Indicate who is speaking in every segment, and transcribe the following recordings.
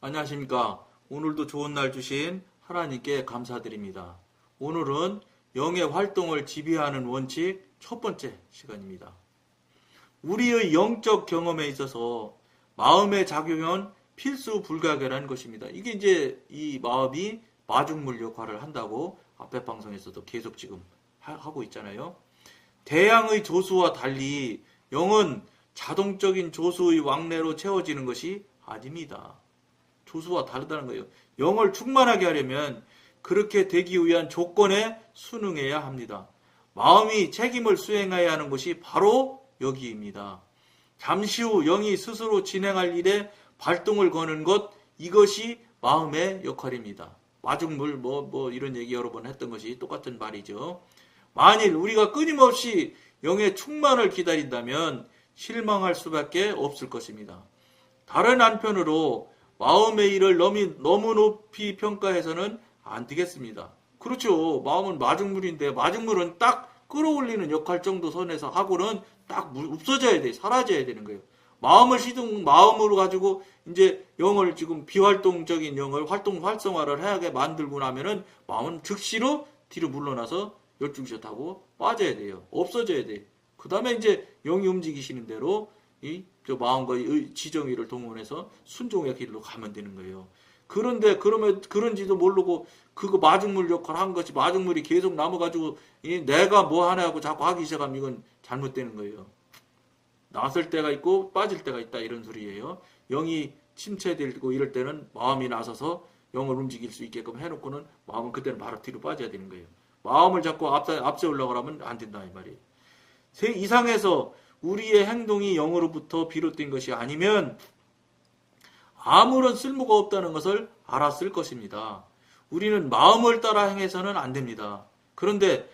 Speaker 1: 안녕하십니까. 오늘도 좋은 날 주신 하나님께 감사드립니다. 오늘은 영의 활동을 지배하는 원칙 첫 번째 시간입니다. 우리의 영적 경험에 있어서 마음의 작용은 필수 불가결한 것입니다. 이게 이제 이 마음이 마중물 역할을 한다고 앞에 방송에서도 계속 지금 하고 있잖아요. 태양의 조수와 달리 영은 자동적인 조수의 왕래로 채워지는 것이 아닙니다. 조수와 다르다는 거예요. 영을 충만하게 하려면 그렇게 되기 위한 조건에 순응해야 합니다. 마음이 책임을 수행해야 하는 것이 바로 여기입니다. 잠시 후 영이 스스로 진행할 일에 발동을 거는 것, 이것이 마음의 역할입니다. 마중물 이런 얘기 여러 번 했던 것이 똑같은 말이죠. 만일 우리가 끊임없이 영의 충만을 기다린다면 실망할 수밖에 없을 것입니다. 다른 한편으로 마음의 일을 너무 높이 평가해서는 안 되겠습니다. 그렇죠. 마음은 마중물인데 마중물은 딱 끌어올리는 역할 정도 선에서 하고는 딱 없어져야 돼. 사라져야 되는 거예요. 마음으로 가지고 이제 영을 지금 비활동적인 영을 활성화를 하게 만들고 나면은 마음은 즉시로 뒤로 물러나서 열중시하고 빠져야 돼요. 없어져야 돼. 그 다음에 이제 영이 움직이시는 대로 저 마음과 지정의를 동원해서 순종의 길로 가면 되는 거예요. 그런데 그러면 그런지도 모르고 그거 마중물 역할을 한 것이 마중물이 계속 남아가지고 내가 뭐 하냐고 자꾸 하기 시작하면 이건 잘못되는 거예요. 나설 때가 있고 빠질 때가 있다 이런 소리예요. 영이 침체되고 이럴 때는 마음이 나서서 영을 움직일 수 있게끔 해놓고는 마음은 그때는 바로 뒤로 빠져야 되는 거예요. 마음을 자꾸 앞세우려고 하면 안 된다 이 말이에요. 이상에서 우리의 행동이 영으로부터 비롯된 것이 아니면 아무런 쓸모가 없다는 것을 알았을 것입니다. 우리는 마음을 따라 행해서는 안 됩니다. 그런데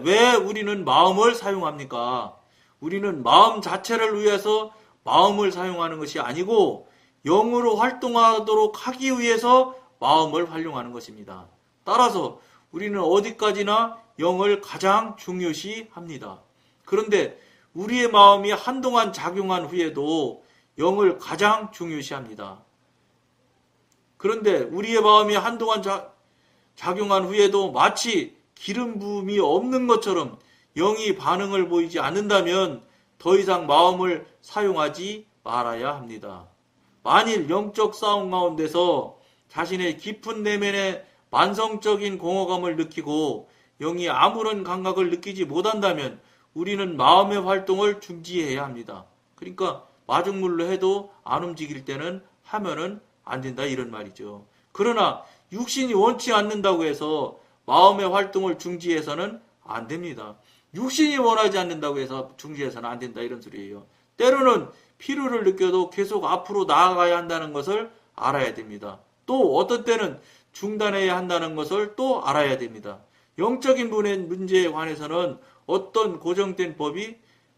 Speaker 1: 왜 우리는 마음을 사용합니까? 우리는 마음 자체를 위해서 마음을 사용하는 것이 아니고 영으로 활동하도록 하기 위해서 마음을 활용하는 것입니다. 따라서 우리는 어디까지나 영을 가장 중요시 합니다. 그런데 우리의 마음이 한동안 작용한 후에도 영을 가장 중요시합니다. 그런데 우리의 마음이 한동안 작용한 후에도 마치 기름 부음이 없는 것처럼 영이 반응을 보이지 않는다면 더 이상 마음을 사용하지 말아야 합니다. 만일 영적 싸움 가운데서 자신의 깊은 내면의 만성적인 공허감을 느끼고 영이 아무런 감각을 느끼지 못한다면 우리는 마음의 활동을 중지해야 합니다. 그러니까 마중물로 해도 안 움직일 때는 하면은 안 된다 이런 말이죠. 그러나 육신이 원치 않는다고 해서 마음의 활동을 중지해서는 안 됩니다. 육신이 원하지 않는다고 해서 중지해서는 안 된다 이런 소리예요. 때로는 필요를 느껴도 계속 앞으로 나아가야 한다는 것을 알아야 됩니다. 또 어떤 때는 중단해야 한다는 것을 또 알아야 됩니다. 영적인 분의 문제에 관해서는 어떤 고정된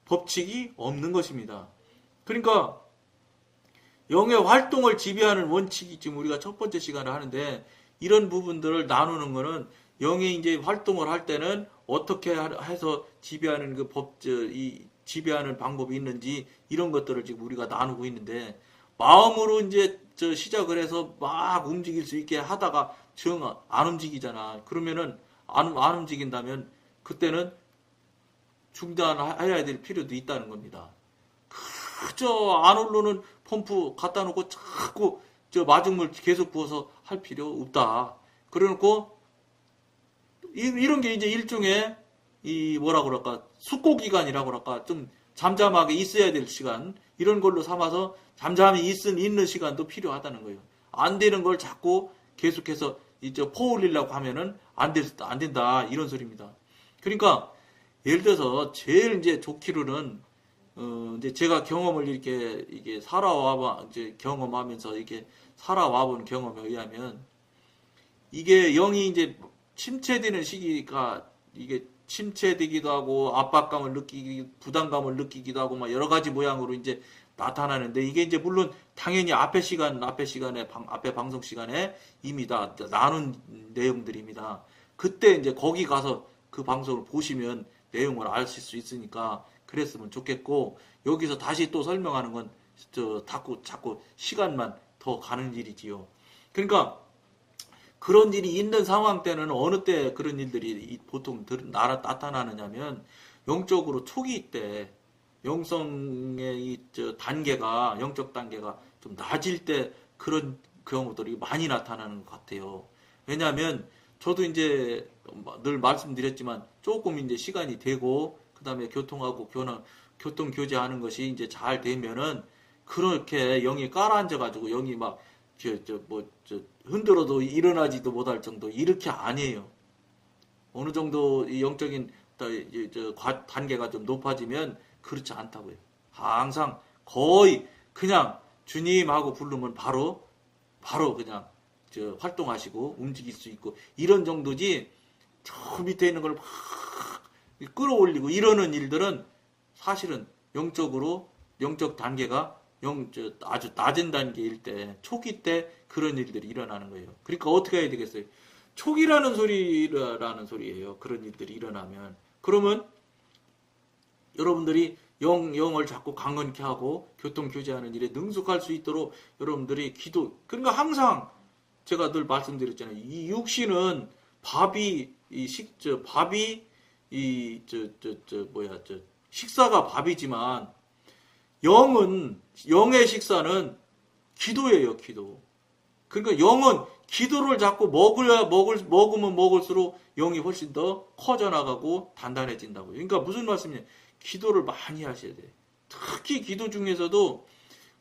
Speaker 1: 법칙이 없는 것입니다. 그러니까 영의 활동을 지배하는 원칙이 지금 우리가 첫 번째 시간을 하는데 이런 부분들을 나누는 거는 영이 이제 활동을 할 때는 어떻게 해서 지배하는 지배하는 방법이 있는지 이런 것들을 지금 우리가 나누고 있는데 마음으로 이제 시작을 해서 막 움직일 수 있게 하다가 정 안 움직이잖아. 그러면은 안 움직인다면 그때는 중단해야 될 필요도 있다는 겁니다. 그저 안 오르는 펌프 갖다 놓고 자꾸 마중물 계속 부어서 할 필요 없다. 그래놓고 이런 게 이제 일종의 뭐라 그럴까 숙고기간이라고 그럴까 좀 잠잠하게 있어야 될 시간 이런 걸로 삼아서 잠잠히 있는 시간도 필요하다는 거예요. 안 되는 걸 자꾸 계속해서 퍼올리려고 하면은 안 된다 이런 소리입니다. 그러니까 예를 들어서 제일 이제 좋기로는 이제 제가 경험을 이게 경험하면서 이렇게 살아와본 경험에 의하면 이게 영이 이제 침체되는 시기가 이게 침체되기도 하고 압박감을 부담감을 느끼기도 하고 막 여러 가지 모양으로 이제 나타나는데 이게 이제 물론 당연히 앞에 방송 시간에 이미 다 나눈 내용들입니다. 그때 이제 거기 가서 그 방송을 보시면 내용을 아실 수 있으니까 그랬으면 좋겠고 여기서 다시 또 설명하는 건 자꾸 시간만 더 가는 일이지요. 그러니까 그런 일이 있는 상황 때는 어느 때 그런 일들이 보통 나타나느냐면 영적으로 초기 때 영성의 단계가 영적 단계가 좀 낮을 때 그런 경우들이 많이 나타나는 것 같아요. 왜냐하면 저도 이제 늘 말씀드렸지만 조금 이제 시간이 되고 그다음에 교통하고 교통 교제하는 것이 이제 잘 되면은 그렇게 영이 깔아앉아가지고 영이 막 흔들어도 일어나지도 못할 정도 이렇게 아니에요. 어느 정도 이 영적인 단계가 좀 높아지면 그렇지 않다고요. 항상 거의 그냥 주님하고 부르면 바로 그냥 활동하시고 움직일 수 있고 이런 정도지 저 밑에 있는 걸 막 끌어올리고 이러는 일들은 사실은 영적 단계가 아주 낮은 단계일 때 초기 때 그런 일들이 일어나는 거예요. 그러니까 어떻게 해야 되겠어요? 초기라는 소리예요. 그런 일들이 일어나면 그러면 여러분들이 영을 자꾸 강건케 하고 교통교제하는 일에 능숙할 수 있도록 여러분들이 그러니까 항상 제가 늘 말씀드렸잖아요. 이 육신은 식사가 밥이지만 영의 식사는 기도예요, 기도. 그러니까 영은 기도를 자꾸 먹으면 먹을수록 영이 훨씬 더 커져나가고 단단해진다고요. 그러니까 무슨 말씀이냐? 기도를 많이 하셔야 돼요. 특히 기도 중에서도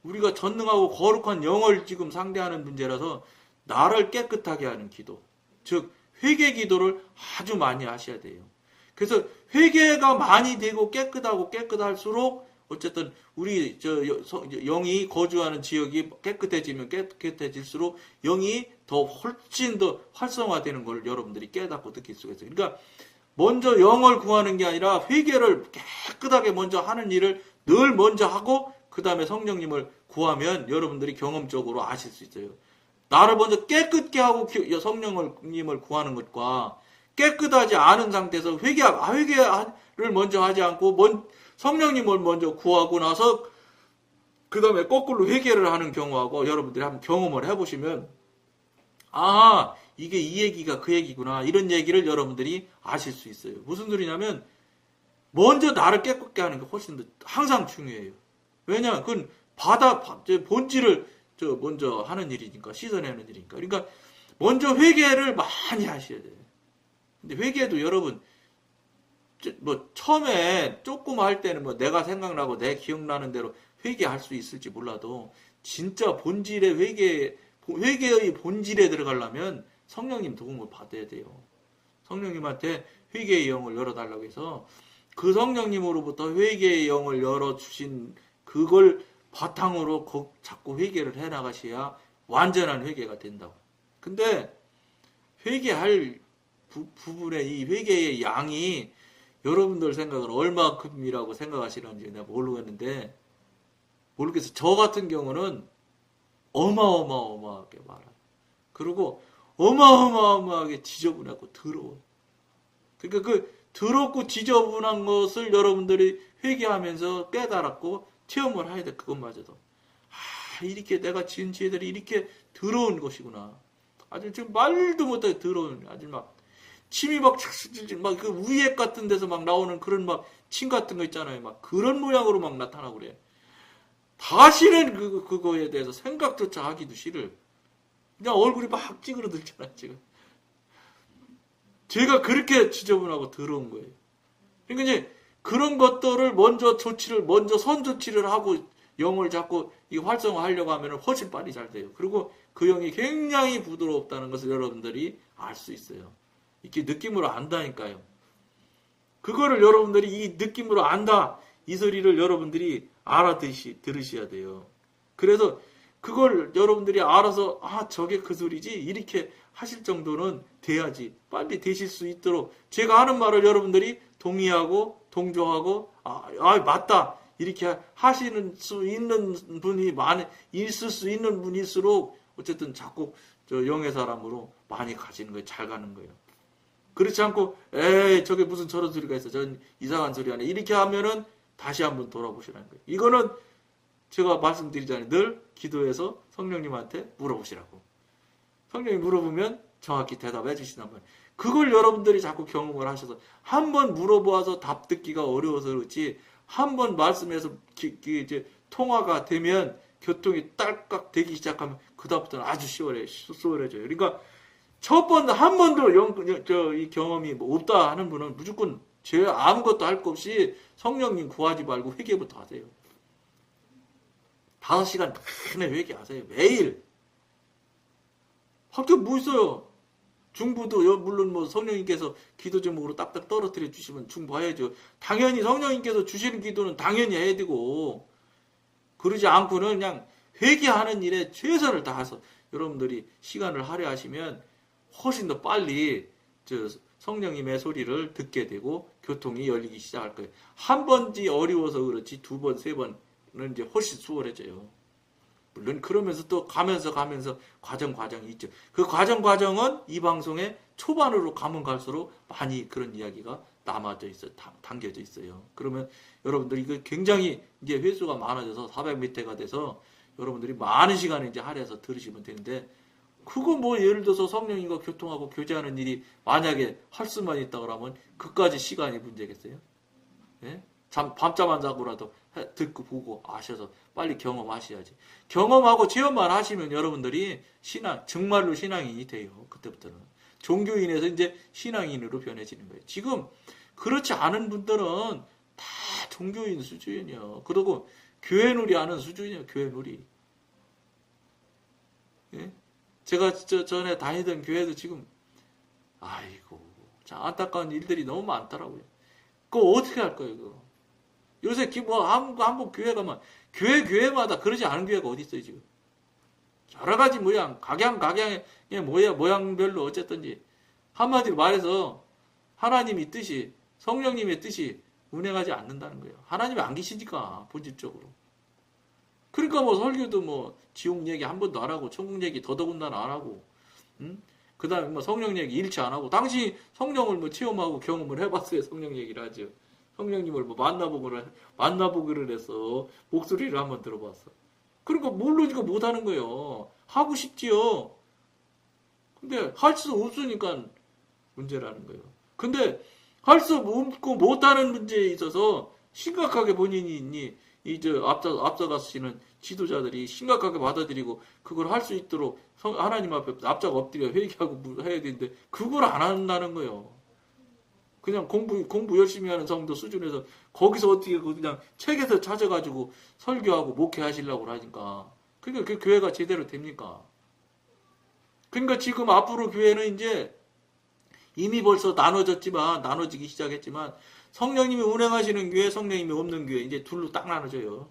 Speaker 1: 우리가 전능하고 거룩한 영을 지금 상대하는 문제라서 나를 깨끗하게 하는 기도. 즉, 회개 기도를 아주 많이 하셔야 돼요. 그래서 회개가 많이 되고 깨끗할수록 어쨌든 우리 영이 거주하는 지역이 깨끗해질수록 영이 훨씬 더 활성화되는 걸 여러분들이 깨닫고 느낄 수가 있어요. 그러니까 먼저 영을 구하는 게 아니라 회개를 깨끗하게 먼저 하는 일을 늘 먼저 하고 그 다음에 성령님을 구하면 여러분들이 경험적으로 아실 수 있어요. 나를 먼저 깨끗게 하고 성령님을 구하는 것과 깨끗하지 않은 상태에서 회개를 먼저 하지 않고 성령님을 먼저 구하고 나서 그 다음에 거꾸로 회개를 하는 경우하고 여러분들이 한번 경험을 해보시면 이게 이 얘기가 그 얘기구나 이런 얘기를 여러분들이 아실 수 있어요. 무슨 소리냐면 먼저 나를 깨끗게 하는 게 훨씬 더 항상 중요해요. 왜냐? 그건 본질을 먼저 하는 일이니까 씻어내는 일이니까. 그러니까 먼저 회개를 많이 하셔야 돼요. 근데 회개도 여러분 처음에 조금 할 때는 내가 생각나고 내 기억나는 대로 회개할 수 있을지 몰라도 진짜 본질의 회개의 본질에 들어가려면 성령님 도움을 받아야 돼요. 성령님한테 회개의 영을 열어달라고 해서 그 성령님으로부터 회개의 영을 열어주신 그걸 바탕으로 자꾸 회개를 해나가셔야 완전한 회개가 된다고. 근데 회개할 부분에 이 회개의 양이 여러분들 생각은 얼마큼이라고 생각하시는지 내가 모르겠는데 모르겠어요. 저 같은 경우는 어마어마하게 말아요. 그리고 어마어마하게 지저분하고 더러워. 그러니까 그 더럽고 지저분한 것을 여러분들이 회개하면서 깨달았고 체험을 해야 돼. 그것마저도. 이렇게 내가 지은 죄들이 이렇게 더러운 것이구나. 아주 지금 말도 못하게 더러운, 아주 막 침이 그 위액 같은 데서 막 나오는 그런 막 침 같은 거 있잖아요. 막 그런 모양으로 막 나타나고 그래. 다시는 그거에 대해서 생각조차 하기도 싫어요. 그냥 얼굴이 막 찌그러들잖아요, 지금. 제가 그렇게 지저분하고 더러운 거예요. 그러니까 이제 그런 것들을 먼저 선 조치를 하고 영을 자꾸 활성화하려고 하면 훨씬 빨리 잘 돼요. 그리고 그 영이 굉장히 부드럽다는 것을 여러분들이 알 수 있어요. 이렇게 느낌으로 안다니까요. 그거를 여러분들이 이 느낌으로 안다. 이 소리를 여러분들이 들으셔야 돼요. 그래서 그걸 여러분들이 알아서 저게 그 소리지 이렇게 하실 정도는 돼야지 빨리 되실 수 있도록 제가 하는 말을 여러분들이 동의하고 동조하고 맞다 이렇게 하시는 수 있는 분이 있을 수 있는 분일수록 어쨌든 자꾸 영의 사람으로 많이 가지는 거예요. 잘 가는 거예요. 그렇지 않고 저게 무슨 저런 소리가 있어. 전 이상한 소리 하네. 이렇게 하면은 다시 한번 돌아보시라는 거예요. 이거는 제가 말씀드리잖아요. 늘 기도해서 성령님한테 물어보시라고. 성령이 물어보면 정확히 대답해 주신단 말이에요. 그걸 여러분들이 자꾸 경험을 하셔서 한 번 물어보아서 답 듣기가 어려워서 그렇지 한 번 말씀해서 이제 통화가 되면 교통이 딸깍 되기 시작하면 그다음부터는 아주 수월해져요. 그러니까 한 번도 이 경험이 없다 하는 분은 무조건 아무것도 할 거 없이 성령님 구하지 말고 회개부터 하세요. 5시간 내내 회개하세요. 매일. 할 게 뭐 있어요? 중부도 물론 뭐 성령님께서 기도 제목으로 딱딱 떨어뜨려 주시면 중부해야죠. 당연히 성령님께서 주시는 기도는 당연히 해야 되고 그러지 않고는 그냥 회개하는 일에 최선을 다해서 여러분들이 시간을 할애하시면 훨씬 더 빨리 성령님의 소리를 듣게 되고 교통이 열리기 시작할 거예요. 한 번지 어려워서 그렇지 두 번, 세 번은 이제 훨씬 수월해져요. 물론 그러면서 또 가면서 과정이 있죠. 그 과정은 이 방송의 초반으로 가면 갈수록 많이 그런 이야기가 남아져 있어요. 담겨져 있어요. 그러면 여러분들이 그 굉장히 이제 횟수가 많아져서 400m가 돼서 여러분들이 많은 시간을 이제 할애해서 들으시면 되는데 그거 뭐 예를 들어서 성령님과 교통하고 교제하는 일이 만약에 할 수만 있다 그러면 그까지 시간이 문제겠어요? 예? 밤잠 안 자고라도 듣고 보고 아셔서 빨리 경험하셔야지. 경험하고 체험만 하시면 여러분들이 정말로 신앙인이 돼요. 그때부터는. 종교인에서 이제 신앙인으로 변해지는 거예요. 지금 그렇지 않은 분들은 다 종교인 수준이에요. 그리고 교회놀이 하는 수준이에요. 교회놀이. 예? 제가 전에 다니던 교회도 지금 아이고 참 안타까운 일들이 너무 많더라고요. 그거 어떻게 할 거예요, 그거? 요새 한국 교회 가면 교회마다 그러지 않은 교회가 어디 있어요, 지금? 여러 가지 모양, 각양의 모양별로 어쨌든지 한마디로 말해서 하나님의 뜻이 성령님의 뜻이 운행하지 않는다는 거예요. 하나님이 안 계시니까 본질적으로. 그러니까 뭐 설교도 뭐 지옥 얘기 한 번도 안 하고 천국 얘기 더더군다나 안 하고, 그 다음에 뭐 성령 얘기 일치 안 하고 당신이 성령을 뭐 체험하고 경험을 해봤어요. 성령 얘기를 하죠. 성령님을 뭐 만나보기를 해서 목소리를 한번 들어봤어. 그러니까 모르니까 못하는 거예요. 하고 싶지요. 근데 할 수 없으니까 문제라는 거예요. 근데 할 수 없고 못하는 문제에 있어서 심각하게 본인이 앞서가시는 지도자들이 심각하게 받아들이고 그걸 할 수 있도록 하나님 앞에 납작 엎드려 회개하고 해야 되는데 그걸 안 한다는 거예요. 그냥 공부 열심히 하는 성도 수준에서 거기서 어떻게 그냥 책에서 찾아가지고 설교하고 목회하시려고 하니까 그러니까 그 교회가 제대로 됩니까? 그러니까 지금 앞으로 교회는 이제 이미 벌써 나눠지기 시작했지만 성령님이 운행하시는 교회, 성령님이 없는 교회 이제 둘로 딱 나눠져요.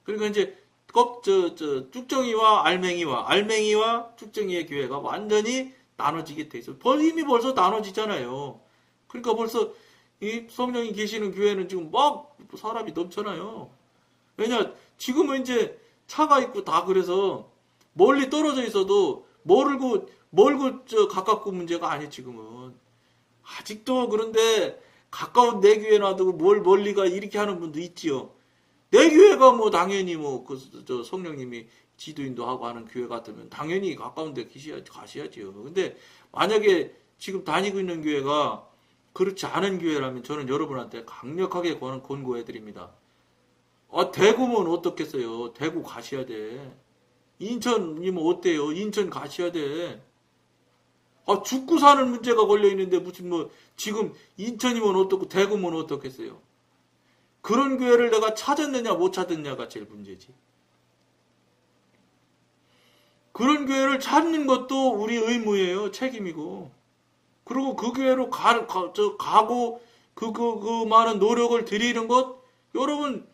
Speaker 1: 그러니까 이제 쭉정이와 알맹이와 쭉정이의 교회가 완전히 나눠지게 돼 있어요. 이미 벌써 나눠지잖아요. 그러니까 벌써 이 성령이 계시는 교회는 지금 막 사람이 넘쳐나요. 왜냐 지금은 이제 차가 있고 다 그래서 멀리 떨어져 있어도 멀고 가깝고 문제가 아니 지금은. 아직도 그런데 가까운 내 교회 놔두고 뭘 멀리가 이렇게 하는 분도 있지요. 내 교회가 뭐 당연히 성령님이 지도인도 하고 하는 교회 같으면 당연히 가까운 데 가셔야지요. 근데 만약에 지금 다니고 있는 교회가 그렇지 않은 교회라면 저는 여러분한테 강력하게 권고해 드립니다. 대구면 어떻겠어요? 대구 가셔야 돼. 인천이면 어때요? 인천 가셔야 돼. 죽고 사는 문제가 걸려 있는데 무슨 지금 인천이면 어떻고 대구면 어떻겠어요? 그런 교회를 내가 찾았느냐 못 찾았느냐가 제일 문제지. 그런 교회를 찾는 것도 우리 의무예요. 책임이고. 그리고 그 교회로 가고 그 많은 노력을 들이는 것 여러분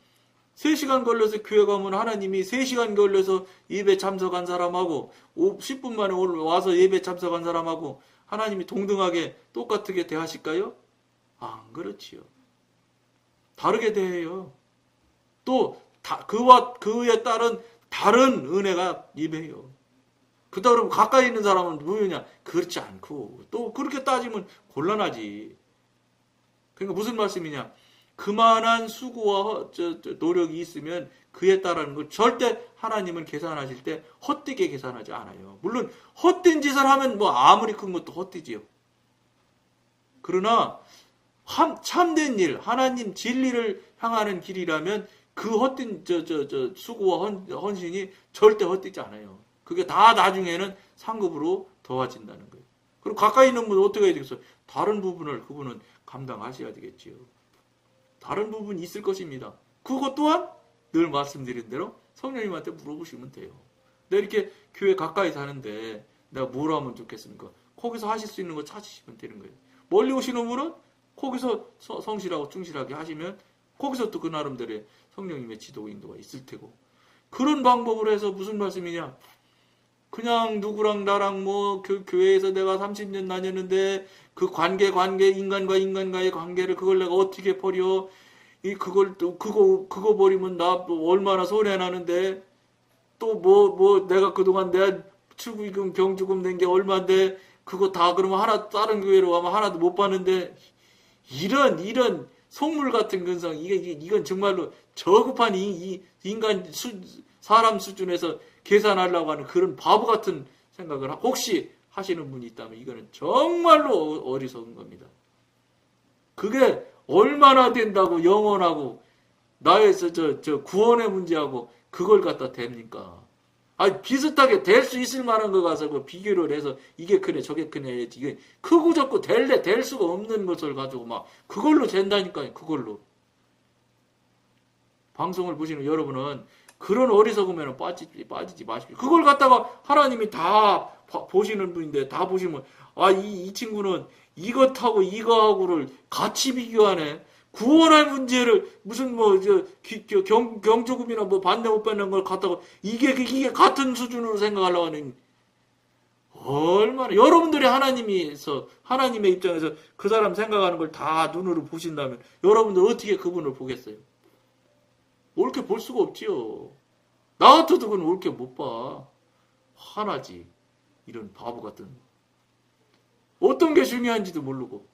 Speaker 1: 3시간 걸려서 교회 가면 하나님이 3시간 걸려서 예배 참석한 사람하고 10분 만에 와서 예배 참석한 사람하고 하나님이 동등하게 똑같게 대하실까요? 안 그렇지요. 다르게 대해요. 또 그에 따른 다른 은혜가 임해요. 그러면 가까이 있는 사람은 뭐냐? 그렇지 않고 또 그렇게 따지면 곤란하지. 그러니까 무슨 말씀이냐? 그만한 수고와 노력이 있으면 그에 따르는 걸 절대 하나님은 계산하실 때 헛되게 계산하지 않아요. 물론 헛된 짓을 하면 뭐 아무리 큰 것도 헛되지요. 그러나 참된 일, 하나님 진리를 향하는 길이라면 그 헛된 수고와 헌신이 절대 헛되지 않아요. 그게 다 나중에는 상급으로 더해진다는 거예요. 그리고 가까이 있는 분은 어떻게 해야 되겠어요? 다른 부분을 그분은 감당하셔야 되겠지요. 다른 부분이 있을 것입니다. 그것 또한 늘 말씀드린 대로 성령님한테 물어보시면 돼요. 내가 이렇게 교회 가까이 사는데 내가 뭘 하면 좋겠습니까? 거기서 하실 수 있는 거 찾으시면 되는 거예요. 멀리 오시는 분은 거기서 성실하고 충실하게 하시면 거기서 또 그 나름대로의 성령님의 지도 인도가 있을 테고, 그런 방법으로 해서 무슨 말씀이냐? 그냥 누구랑 나랑 뭐 교회에서 내가 30년 다녔는데 그 관계 인간과 인간과의 관계를 그걸 내가 어떻게 버려? 그걸 또 그거 버리면 나 얼마나 손해 나는데, 또 뭐 내가 그동안 내가 출구금 병주금 낸 게 얼마인데 그거 다 그러면 하나 다른 교회로 가면 하나도 못 받는데, 이런 속물 같은 근성, 이건 정말로 저급한 사람 수준에서 계산하려고 하는 그런 바보 같은 생각을 혹시 하시는 분이 있다면 이거는 정말로 어리석은 겁니다. 그게 얼마나 된다고 영원하고 나의 저 구원의 문제하고 그걸 갖다 댑니까? 비슷하게 될 수 있을 만한 거 가서 그 비교를 해서 이게 크네 저게 크네, 이게 크고 작고 될 수가 없는 것을 가지고 막 그걸로 잰다니까요. 그걸로. 방송을 보시는 여러분은 그런 어리석으면 빠지지 마십시오. 그걸 갖다가 하나님이 다 보시는 분인데 다 보시면 이 친구는 이것하고 이거하고를 같이 비교하네. 구원할 문제를 무슨 경조금이나 뭐 받네 못 받는 걸 갖다가 이게 같은 수준으로 생각하려고 하는, 얼마나 여러분들이 하나님의 입장에서 그 사람 생각하는 걸 다 눈으로 보신다면 여러분들 어떻게 그분을 보겠어요? 옳게 볼 수가 없지요. 나 같아도 그건 옳게 못 봐. 화나지. 이런 바보 같은. 어떤 게 중요한지도 모르고.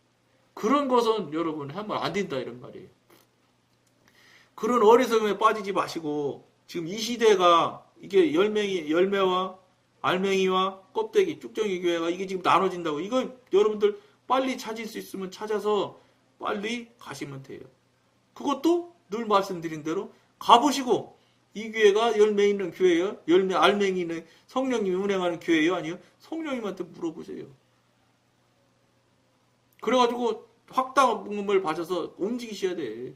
Speaker 1: 그런 것은 여러분 하면 안 된다 이런 말이에요. 그런 어리석음에 빠지지 마시고, 지금 이 시대가 이게 열매와 알맹이와 껍데기, 쭉정이 교회가 이게 지금 나눠진다고. 이거 여러분들 빨리 찾을 수 있으면 찾아서 빨리 가시면 돼요. 그것도 늘 말씀드린 대로 가보시고, 이 교회가 열매 있는 교회예요? 열매 알맹이 있는 성령님이 운행하는 교회예요? 아니요? 성령님한테 물어보세요. 그래가지고 확답을 받아서 움직이셔야 돼.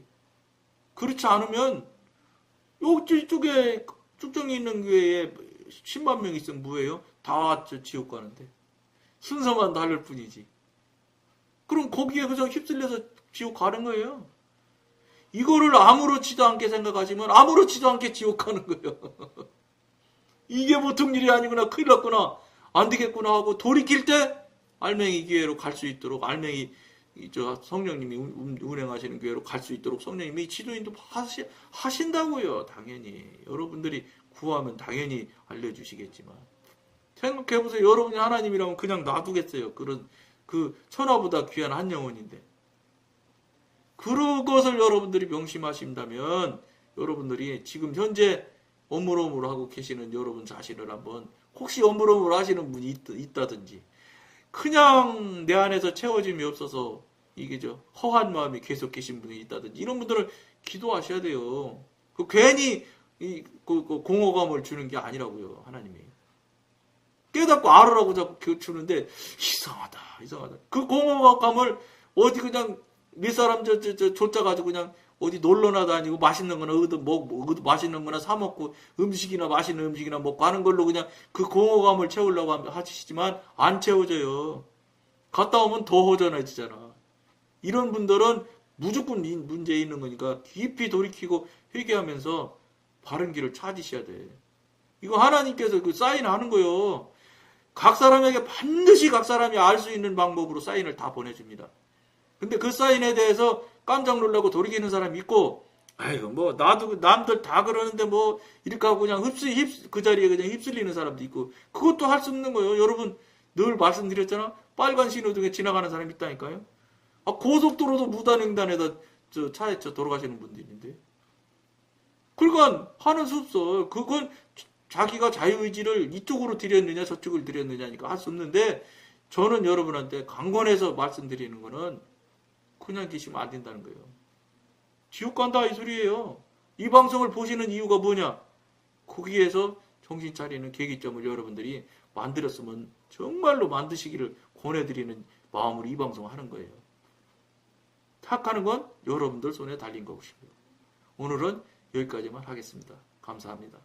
Speaker 1: 그렇지 않으면 이쪽에 쭉정이 있는 교회에 10만 명 있으면 뭐예요? 다 지옥 가는데 순서만 다를 뿐이지. 그럼 거기에 그냥 휩쓸려서 지옥 가는 거예요. 이거를 아무렇지도 않게 생각하시면 아무렇지도 않게 지옥 가는 거예요. 이게 보통 일이 아니구나, 큰일 났구나, 안 되겠구나 하고 돌이킬 때 알맹이 교회로 갈 수 있도록, 알맹이 성령님이 운행하시는 교회로 갈 수 있도록 성령님이 지도인도 하신다고요. 당연히 여러분들이 구하면 당연히 알려주시겠지만, 생각해보세요. 여러분이 하나님이라면 그냥 놔두겠어요? 그 천하보다 귀한 한 영혼인데. 그것을 여러분들이 명심하신다면 여러분들이 지금 현재 어물어물 하고 계시는 여러분 자신을 한번, 혹시 어물어물 하시는 분이 있다든지 그냥 내 안에서 채워짐이 없어서 이게 허한 마음이 계속 계신 분이 있다든지, 이런 분들은 기도하셔야 돼요. 괜히 공허감을 주는 게 아니라고요. 하나님이 깨닫고 알으라고 자꾸 주는데 이상하다. 그 공허감을 어디 그냥 밑사람 쫓아가지고 그냥 어디 놀러나 다니고 맛있는 거나 맛있는 거나 사 먹고 맛있는 음식이나 먹고 하는 걸로 그냥 그 공허감을 채우려고 하시지만 안 채워져요. 갔다 오면 더 허전해지잖아. 이런 분들은 무조건 문제 있는 거니까 깊이 돌이키고 회개하면서 바른 길을 찾으셔야 돼. 이거 하나님께서 그 사인하는 거요. 각 사람에게 반드시 각 사람이 알 수 있는 방법으로 사인을 다 보내줍니다. 근데 그 사인에 대해서 깜짝 놀라고 돌이키는 사람이 있고, 아이고 나도 남들 다 그러는데 이렇게 하고 그냥 그 자리에 그냥 휩쓸리는 사람도 있고, 그것도 할 수 없는 거예요. 여러분 늘 말씀드렸잖아. 빨간 신호등에 지나가는 사람이 있다니까요. 고속도로도 무단횡단에다 차에 돌아가시는 분들인데. 그러니까 하는 수 없어. 그건 자기가 자유의지를 이쪽으로 드렸느냐 저쪽을 드렸느냐니까 할 수 없는데, 저는 여러분한테 강권해서 말씀드리는 거는 그냥 계시면 안 된다는 거예요. 지옥 간다 이 소리예요. 이 방송을 보시는 이유가 뭐냐? 거기에서 정신 차리는 계기점을 여러분들이 만들었으면 정말로 만드시기를 권해드리는 마음으로 이 방송을 하는 거예요. 택하는 건 여러분들 손에 달린 것입니다. 오늘은 여기까지만 하겠습니다. 감사합니다.